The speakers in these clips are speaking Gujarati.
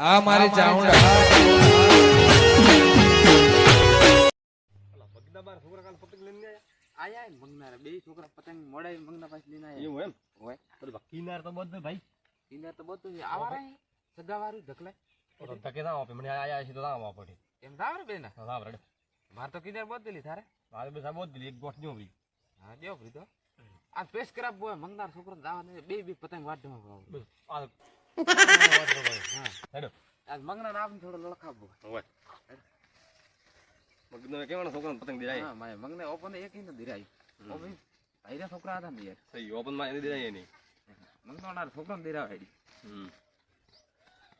આ મારી ચાઉંડા મગના બાર છોકરા કાલ પતંગ લઈને આયા ને મગના બે છોકરા પતંગ મોડાઈ મગના પાસે લઈને આયા એવું એમ હોય તો કિનાર તો બધું ભાઈ કિનાર તો બધું છે આવા રે સગાવારું ઢકલે તો ધકે ના આપે મને આયા છે તો ના આપવા પડે એમ થાવ બે ના થાવ રે માર તો કિનાર બદલી થારે મારે બસ આ બદલી એક ગોઠ જો ભઈ હા દેવ ભઈ તો આ પેસ કરાબ બોય મંગનાર છોકરો દાવા ને બે બે પતંગ વાડમાં બસ આ હા હેડો આજ મંગના નામ થોડો લડખાબો હોય મગના કેવાનો છોકરાને પતંગ દિરાય હા માય મગને ઓપન એક ઈ ન દિરાય ઓપન આઈરા છોકરા હતા ને યાર સહી ઓપન માં એને દિરાય નહીં મગનો ના છોકરાને દિરાવાડી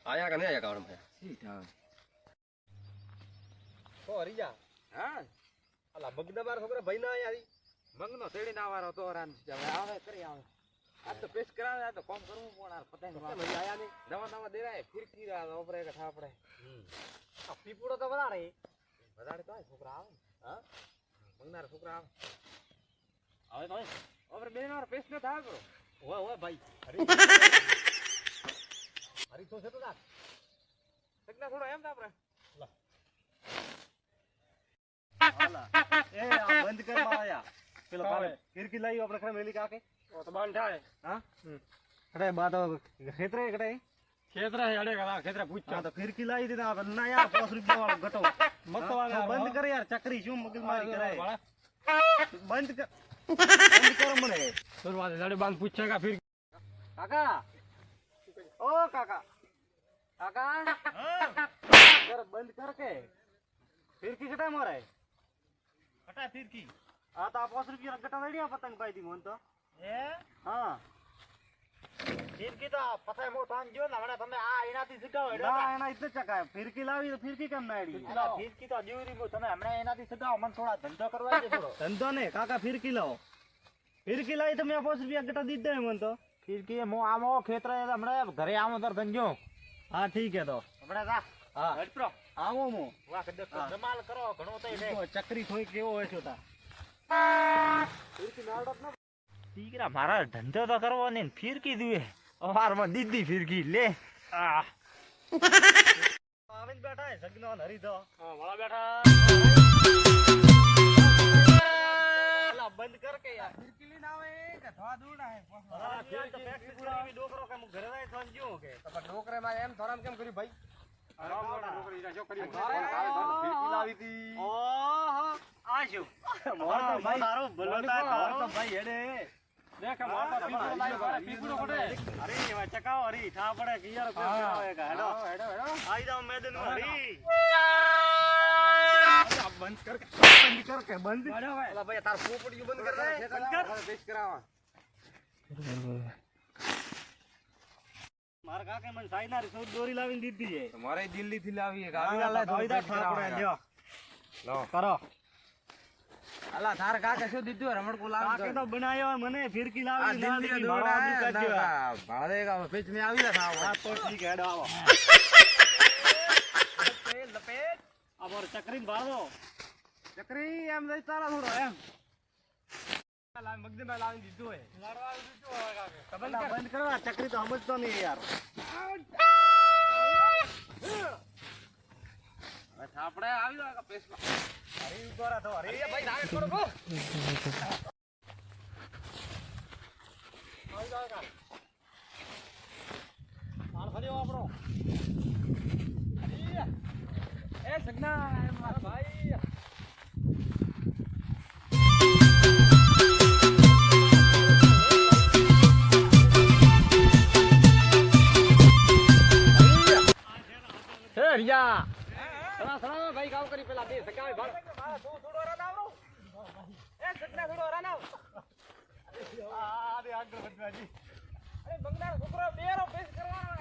આયા કે નહીં આયા કાવણ ભાઈ ઠીક હા ઓ હરીજા હા અલા મગના બાર છોકરા ભાઈ ના આયા મગનો તેડી ના વારો તો રાન આવે કરી આવે આ તો પેસ કરાવે આ તો કામ કરવું પણ આ પતંગ ભાઈ આયા નહીં નવા નવા દેરાય ફિરકી રા ઓપરે કે ઠાપડે આ પીપુડો તો વધારે વધારે તો છોકરા આવે હા મંગનાર છોકરા આવે તો ઓપરે બે વાર પેસ ન થાય કરો ઓય ભાઈ હરી તો છે તો ના સગના થોડો એમ તા આપણે એ આ બંધ કર માયા પેલો કાલે ફિરકી લાવી આપણે ખરે મેલી કાકે ઓ તો બાંધ થાય હા અરે બા તો ખેતરે કડે ખેતરા હેડે કરા ખેતરા પૂછ તો ફિરકી લાવી દીધા ના યાર 5 રૂપિયા વાળો ગટો મત વાળા બંધ કર યાર ચકરી શું મગજ મારી કરાય બંધ કર મને દરવાજે હેડે બાંધ પૂછે કા ફિર કાકા ઓ કાકા કાકા હા બંધ કર કે ફિરકી કટા મારે કટા ફિરકી આ તો 5 રૂપિયા ગટા લડ્યા પતંગ પાઈ દી મન તો હે હા ફિરકી તો પથાય મો તાન જો ને હમણાં તમે આ એનાથી સગાવો ના એના ઇતને ચકાય ફિરકી લાવી તો ફિરકી કેમ ના આડી ફિરકી તો દીવરી મો તમે હમણાં એનાથી સગાવો મન થોડા ધંધો કરવા દે થોડો ધંધો ને કાકા ફિરકી લાવો ફિરકી લાવી તમે 5 રૂપિયા ગટા દી દે મન તો ફિરકી મો આમો ખેતરે હમણાં ઘરે આમો તર ધંજો હા ઠીક હે તો હમણાં જા હા હટપ્રો આવો મો વાહ કદ જમાલ કરો ઘણો તઈ લે ચકરી થોઈ કેવો હોય છો તા ફિરકી નાડત ન તીકરા મારા ધંધો તો કરવો ને ફિરકી દુએ અવારમાં દીદી ફિરકી લે આ આવીને બેઠા હે સગનો હરી દો હા વાળા બેઠા અલા બંધ કર કે યાર ફિરકી લઈને આવે કે ધવા દૂડા હે હા ફિર તો ફેક્ટરી પૂરાવી ડોકરો કે ઘરે જાય સમજ્યો કે તો ડોકરે માં એમ થોરામ કેમ કર્યું ભાઈ આરામ મોડા ડોકરી જા જો કરી ફિરકી લાવી તી ઓહો આ શું મોર ભાઈ મારો ભલો થાય તો ભાઈ હેડે દેખ માપા પીપુડો લાવ્યો પીપુડો કોડે અરે એવા ચકાઓ હરી થા પડે કિયાર કોઈ આવે કે હેડો હેડો હેડો આઈ જાવ મેદાન હરી બંધ કર કે બંધ ઓલા ભાઈ તાર પોપડિયું બંધ કર દે બંધ કર બેસ કરાવા માર કાકે મન સાઈનારી સૌ દોરી લાવીને દીધી છે તમારે દિલ્હી થી લાવી છે ગાવી લા દોઈદા ઠાકડે લ્યો લો કરો અલા તાર કાકે શું દીધું રમણ કો લાવી કાકે તો બનાયો મને ફિરકી લાવી ના દીધી મારા આદુ કાઢ્યો ભાડે કા પેચ મે આવી રહ્યા હા તો ઠીક હેડો આવો લપેટ અમર ચકરી બાળો ચકરી એમ દઈ તારા થોડો એમ લા મગદે મે લાવી દીધું હે લાડવાનું દીધું હવે કાકે બંધ કરવા ચકરી તો સમજતો નહીં યાર આપણે આવી ગયો પેસમાં હરી ઉતરા તો હરી ભાઈ નાગે કરો કો આવી જાવ કા માર ફર્યો આપણો હરી એ સગના મારા ભાઈ હે હરિયા સણા ભાઈ કામ કરી પેલા બે સકાવે ભાગ તું થોડો રાનાવરો એ સગના થોડો રાનાવ અરે આગળ વધવાજી અરે બંગલા છોકરો બેરો પેસ કરવાનો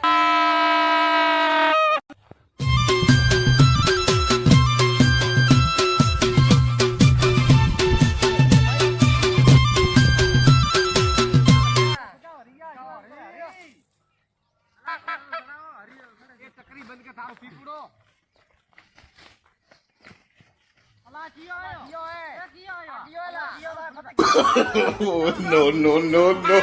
ચકરી બંધ કે તારો પીપુડો no no no no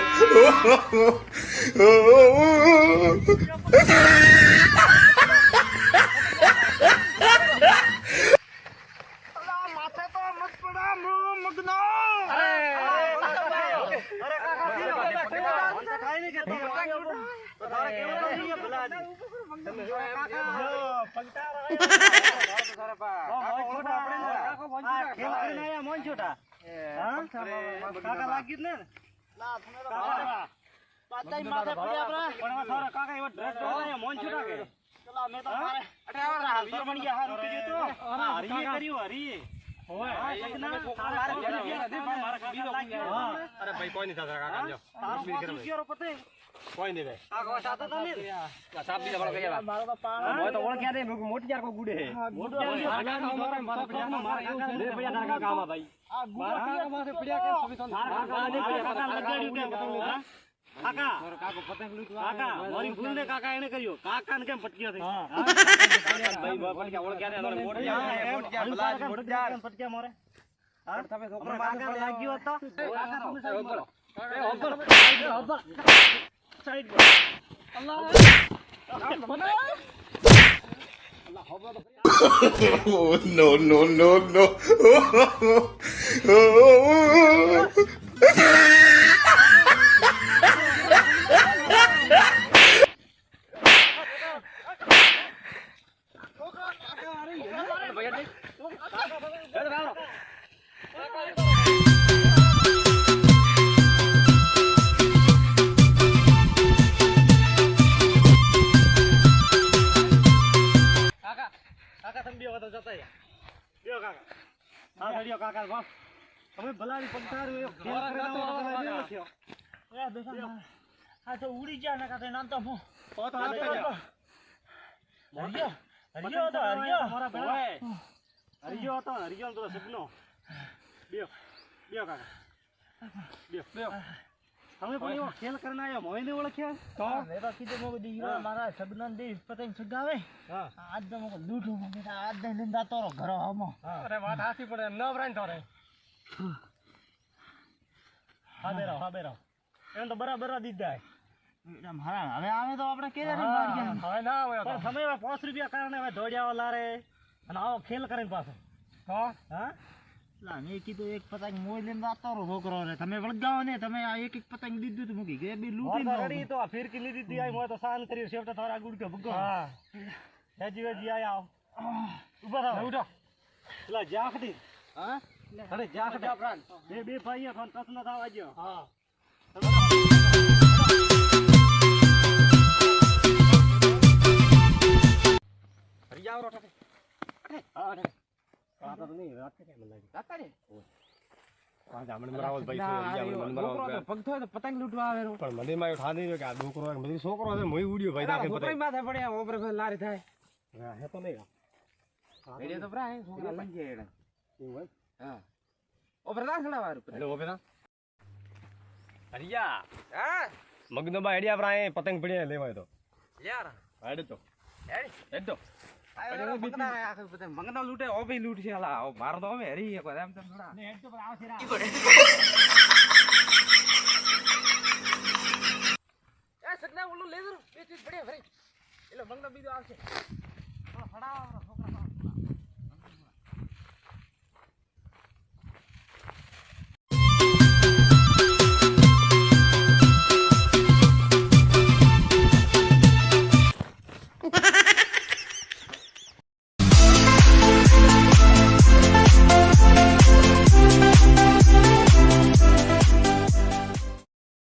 અરે ભાઈ કોઈ નહીં થતા કાકા જો કોઈ નહીં ભાઈ આ સાતો તમે સાપ બીજા વાળો ગયા મારો તો પાણા મોય તો ઓળખ્યા દે મોટી જાર કો ગુડે હે મોટી જાર મારા પડ્યા લે ભૈયા નાકા કામા ભાઈ આ મારા માથે પડ્યા કે સુબી કાકા ને કાકા લગાડ્યું કે પતંગ કાકા કાકો પતંગ લૂટવા કાકા મારી ભૂલ ને કાકા એને કર્યો કાકા ને કેમ પટક્યો છે હા ભાઈ પડ્યા ઓળખ્યા દે મોટી જાર બલાજ મોટી જાર પટક્યા મોરે હા તમે છોકરો કાકા લાગ્યો હતો કાકા હોબર સાઈડ અલ્લાહ Oh, no, no, no, no. તમે ભલાની પગતાર ખેલ કર્યો આ તો ઉડી ગયા ને કાતે નામ તો હું તો હરિયો તો હરિયો હરિયો તો હરિયો તો સપનો બેઓ બેઓ કાકા બેઓ તમે પણ એવો ખેલ કરીને આયા મોઈને ઓળખ્યા તો મેં તો કીધું મો દીકરા મારા સબનન દે પતંગ સગાવે હા આજ તો મો લૂટું મને આજ દે નિંદા તોરો ઘરો આમો અરે વાત હાથી પડે ન વરાઈ તોરે હા બેરો એમ તો બરાબર દીધા એકદમ હરાણ હવે આવે તો આપણે કે હવે ના આવે તો તમે 5 રૂપિયા કારણે હવે દોડ્યા લારે અને આવો ખેલ કરીને પાછો હા લા મે કીધું એક પતંગ મોઈ લઈને જાતો રો છોકરો રે તમે વળગાવો ને તમે આ એક પતંગ દીધું તો મૂકી કે બે લૂટીને રડી તો આ ફિરકી લીધી દી આઈ મોય તો સાન કરી સેવટા તારા ગુડ કે ભગો હા હેજી આયા ઉભા થાવ ઉઠો લા જાખડી હા અરે જાખડી પ્રાણ બે ભાઈઓ કોણ કસ ન થાવ આજો હા હરિયાવ રોટે હા કાકા તો નહીં રાત કે મને લાગી કાકા ને પાંચ આમણ મરાવલ ભાઈ છે આમણ મરાવલ પગ થાય તો પતંગ લૂટવા આવે પણ મને માં ઠા નહીં કે આ છોકરો મને છોકરો છે મોય ઉડ્યો ભાઈ તાકે પતંગ માથે પડ્યા ઓપરે લારી થાય હા હે તો નહીં રેડિયો તો પ્રા હે છોકરા લઈ જાય એડા એવું હોય હા ઓપરે ના ખડાવારું હેલો ઓપરે હરિયા હા મગનો બા હેડિયા પ્રા હે પતંગ પડ્યા લેવાય તો યાર હેડ તો હેડ તો મંગના લૂટે ઓ ભી લૂટ છે હાલા મારો તો હવે હરી એક એમ તેમ થોડા ને હેડ તો પર આવશે રા એ સગના ઓલું લેઝર બે ચીજ પડે ભરી એટલે મંગના બીજો આવશે ફડાવો છોકરા Ha ha ha!